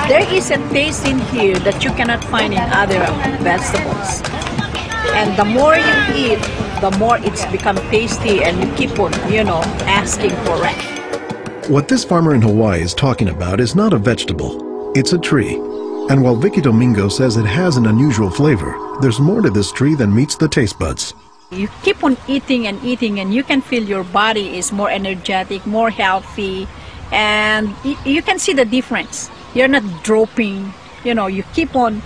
There is a taste in here that you cannot find in other vegetables. And the more you eat, the more it's become tasty and you keep on, asking for it. What this farmer in Hawaii is talking about is not a vegetable, it's a tree. And while Vicky Domingo says it has an unusual flavor, there's more to this tree than meets the taste buds. You keep on eating and eating and you can feel your body is more energetic, more healthy, and you can see the difference. You're not dropping, you keep on,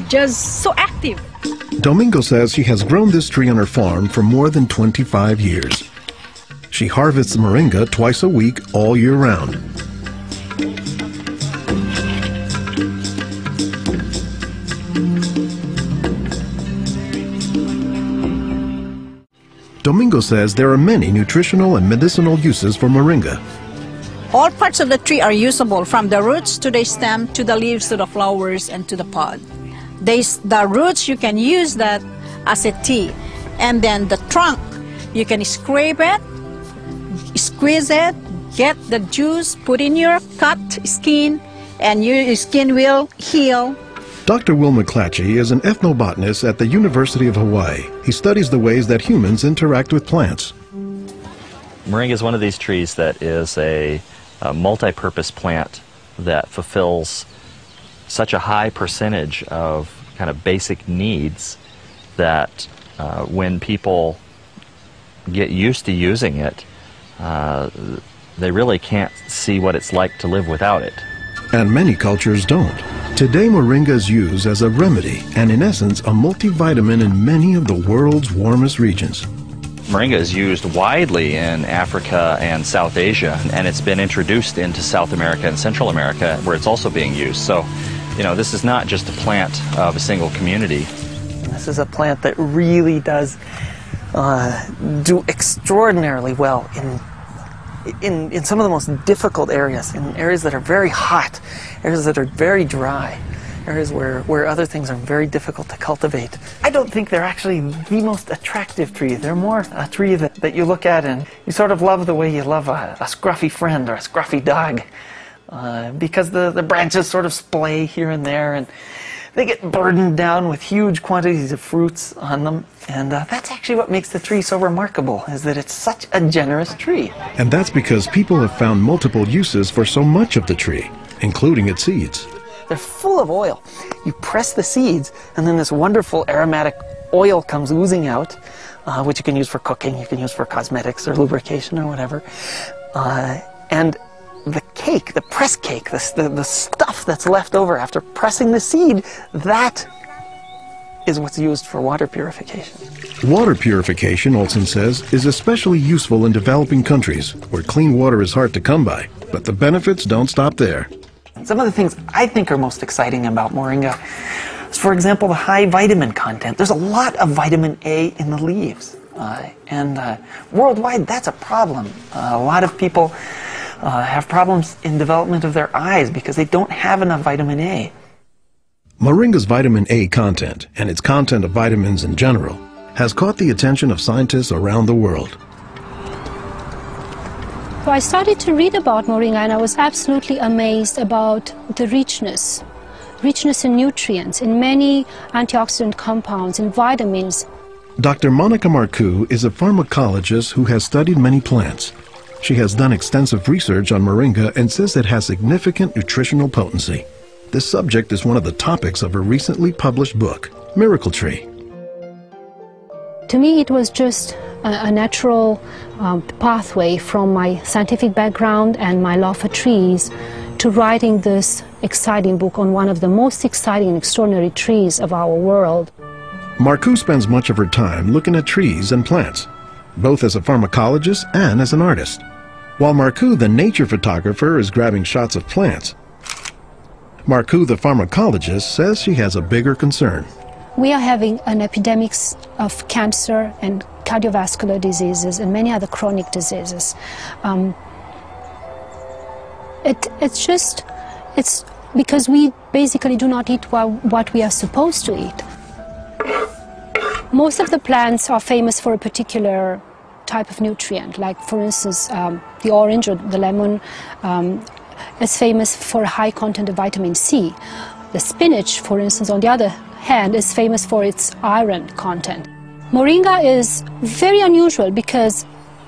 just so active. Domingo says she has grown this tree on her farm for more than 25 years. She harvests moringa twice a week all year round. Domingo says there are many nutritional and medicinal uses for moringa. All parts of the tree are usable, from the roots to the stem, to the leaves, to the flowers, and to the pod. The roots, you can use that as a tea. And then the trunk, you can scrape it, squeeze it, get the juice, put in your cut skin, and your skin will heal. Dr. Will McClatchy is an ethnobotanist at the University of Hawaii. He studies the ways that humans interact with plants. Moringa is one of these trees that is a multi-purpose plant that fulfills such a high percentage of kind of basic needs that when people get used to using it, they really can't see what it's like to live without it. And many cultures don't. Today, moringa is used as a remedy and, in essence, a multivitamin in many of the world's warmest regions. Moringa is used widely in Africa and South Asia, and it's been introduced into South America and Central America, where it's also being used. So, this is not just a plant of a single community. This is a plant that really does do extraordinarily well in some of the most difficult areas, in areas that are very hot, areas that are very dry, areas where other things are very difficult to cultivate. I don't think they're actually the most attractive tree. They're more a tree that you look at and you sort of love the way you love a scruffy friend or a scruffy dog, because the branches sort of splay here and there, and they get burdened down with huge quantities of fruits on them. And that's actually what makes the tree so remarkable, is that it's such a generous tree. And that's because people have found multiple uses for so much of the tree, including its seeds. They're full of oil. You press the seeds, and then this wonderful aromatic oil comes oozing out, which you can use for cooking, you can use for cosmetics or lubrication or whatever. And the cake, the press cake, the stuff that's left over after pressing the seed, that is what's used for water purification. Water purification, Olson says, is especially useful in developing countries where clean water is hard to come by. But the benefits don't stop there. Some of the things I think are most exciting about moringa is, for example, the high vitamin content. There's a lot of vitamin A in the leaves. And worldwide, that's a problem. A lot of people have problems in development of their eyes because they don't have enough vitamin A. Moringa's vitamin A content, and its content of vitamins in general, has caught the attention of scientists around the world. So I started to read about moringa, and I was absolutely amazed about the richness in nutrients, in many antioxidant compounds, in vitamins. Dr. Monica Marcoux is a pharmacologist who has studied many plants. She has done extensive research on moringa and says it has significant nutritional potency. This subject is one of the topics of her recently published book, Miracle Tree. To me, it was just a natural pathway from my scientific background and my love for trees to writing this exciting book on one of the most exciting and extraordinary trees of our world. Marcoux spends much of her time looking at trees and plants, both as a pharmacologist and as an artist. While Marcoux, the nature photographer, is grabbing shots of plants, Marcoux, the pharmacologist, says she has a bigger concern. We are having an epidemic of cancer and cardiovascular diseases and many other chronic diseases. It's because we basically do not eat what we are supposed to eat. Most of the plants are famous for a particular type of nutrient, like for instance the orange or the lemon is famous for a high content of vitamin C. The spinach, for instance, on the other hand, is famous for its iron content. Moringa is very unusual because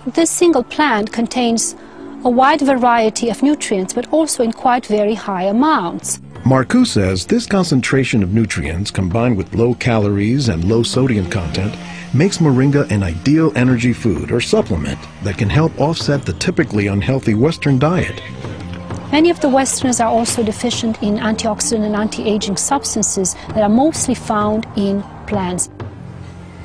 this single plant contains a wide variety of nutrients, but also in quite very high amounts. Marcoux says this concentration of nutrients combined with low calories and low sodium content makes moringa an ideal energy food or supplement that can help offset the typically unhealthy Western diet. Many of the Westerners are also deficient in antioxidant and anti-aging substances that are mostly found in plants.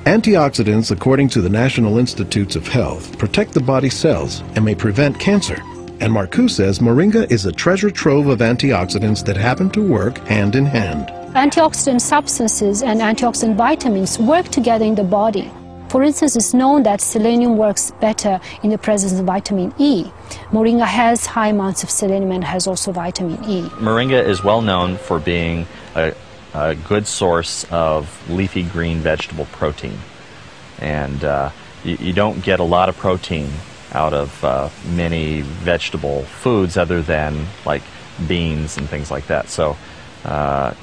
Antioxidants, according to the National Institutes of Health, protect the body's cells and may prevent cancer. And Marcoux says moringa is a treasure trove of antioxidants that happen to work hand in hand. Antioxidant substances and antioxidant vitamins work together in the body. For instance, it's known that selenium works better in the presence of vitamin E. Moringa has high amounts of selenium and has also vitamin E. Moringa is well known for being a good source of leafy green vegetable protein. And you don't get a lot of protein out of many vegetable foods other than like beans and things like that. So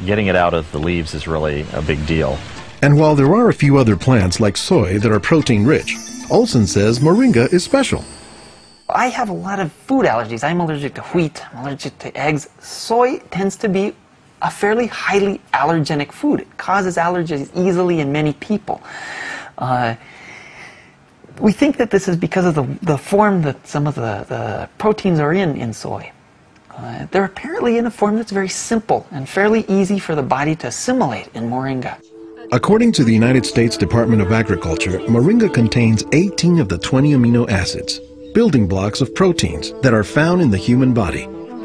getting it out of the leaves is really a big deal. And while there are a few other plants like soy that are protein rich, Olson says moringa is special. I have a lot of food allergies. I'm allergic to wheat, I'm allergic to eggs. Soy tends to be a fairly highly allergenic food. It causes allergies easily in many people. We think that this is because of the form that some of the proteins are in soy. They're apparently in a form that's very simple and fairly easy for the body to assimilate in moringa. According to the United States Department of Agriculture, moringa contains 18 of the 20 amino acids, building blocks of proteins that are found in the human body.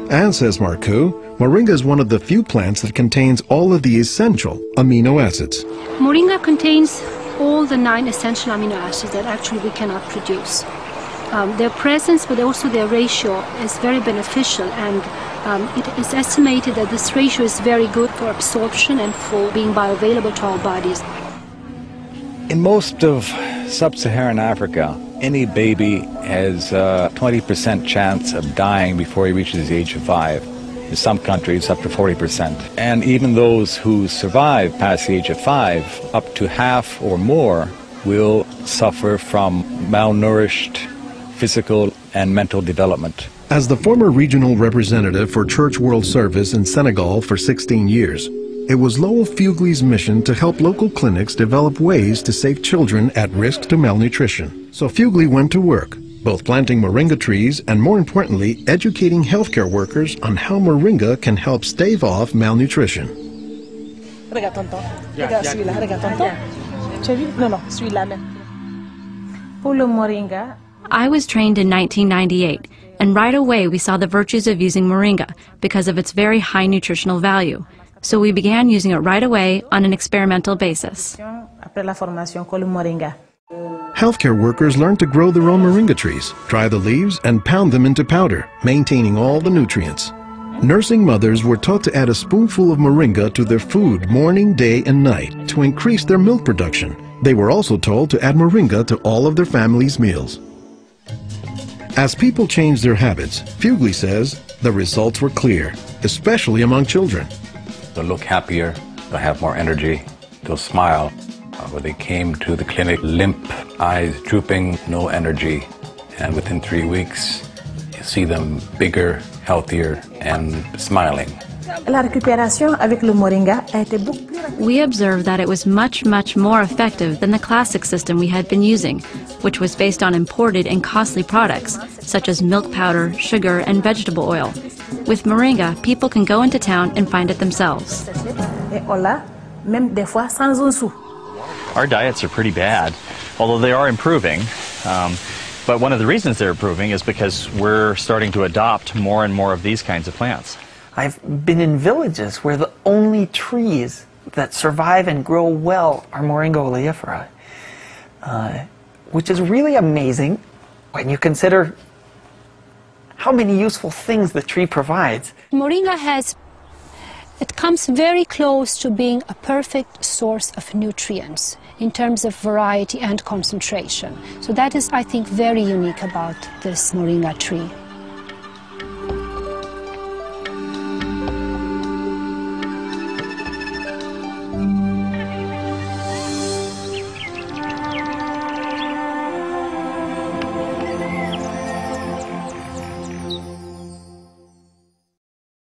And, says Marcoux, moringa is one of the few plants that contains all of the essential amino acids. Moringa contains all the 9 essential amino acids that actually we cannot produce. Their presence, but also their ratio, is very beneficial, and it is estimated that this ratio is very good for absorption and for being bioavailable to our bodies. In most of sub-Saharan Africa, any baby has a 20% chance of dying before he reaches the age of 5. In some countries, up to 40%. And even those who survive past the age of 5, up to half or more will suffer from malnourished physical and mental development. As the former regional representative for Church World Service in Senegal for 16 years, it was Lowell Fugley's mission to help local clinics develop ways to save children at risk to malnutrition. So Fugley went to work, both planting moringa trees and, more importantly, educating healthcare workers on how moringa can help stave off malnutrition. Regarde tonton. Regarde celui-là. Regarde tonton. Tu as vu? Non, non, celui-là même. Pour le moringa. I was trained in 1998, and right away we saw the virtues of using moringa because of its very high nutritional value. So we began using it right away on an experimental basis. Après la formation, con le moringa. Healthcare workers learned to grow their own moringa trees, dry the leaves, and pound them into powder, maintaining all the nutrients. Nursing mothers were taught to add a spoonful of moringa to their food morning, day, and night to increase their milk production. They were also told to add moringa to all of their family's meals. As people changed their habits, Fugley says the results were clear, especially among children. They'll look happier, they'll have more energy, they'll smile. When they came to the clinic, limp, eyes drooping, no energy. And within 3 weeks, you see them bigger, healthier, and smiling. La récupération avec le moringa a été beaucoup plus rapide. We observed that it was much, much more effective than the classic system we had been using, which was based on imported and costly products, such as milk powder, sugar, and vegetable oil. With moringa, people can go into town and find it themselves. Et on l'a, même des fois sans un sou. Our diets are pretty bad, although they are improving. But one of the reasons they're improving is because we're starting to adopt more and more of these kinds of plants. I've been in villages where the only trees that survive and grow well are Moringa oleifera, which is really amazing when you consider how many useful things the tree provides. Moringa it comes very close to being a perfect source of nutrients in terms of variety and concentration. So that is, I think, very unique about this moringa tree.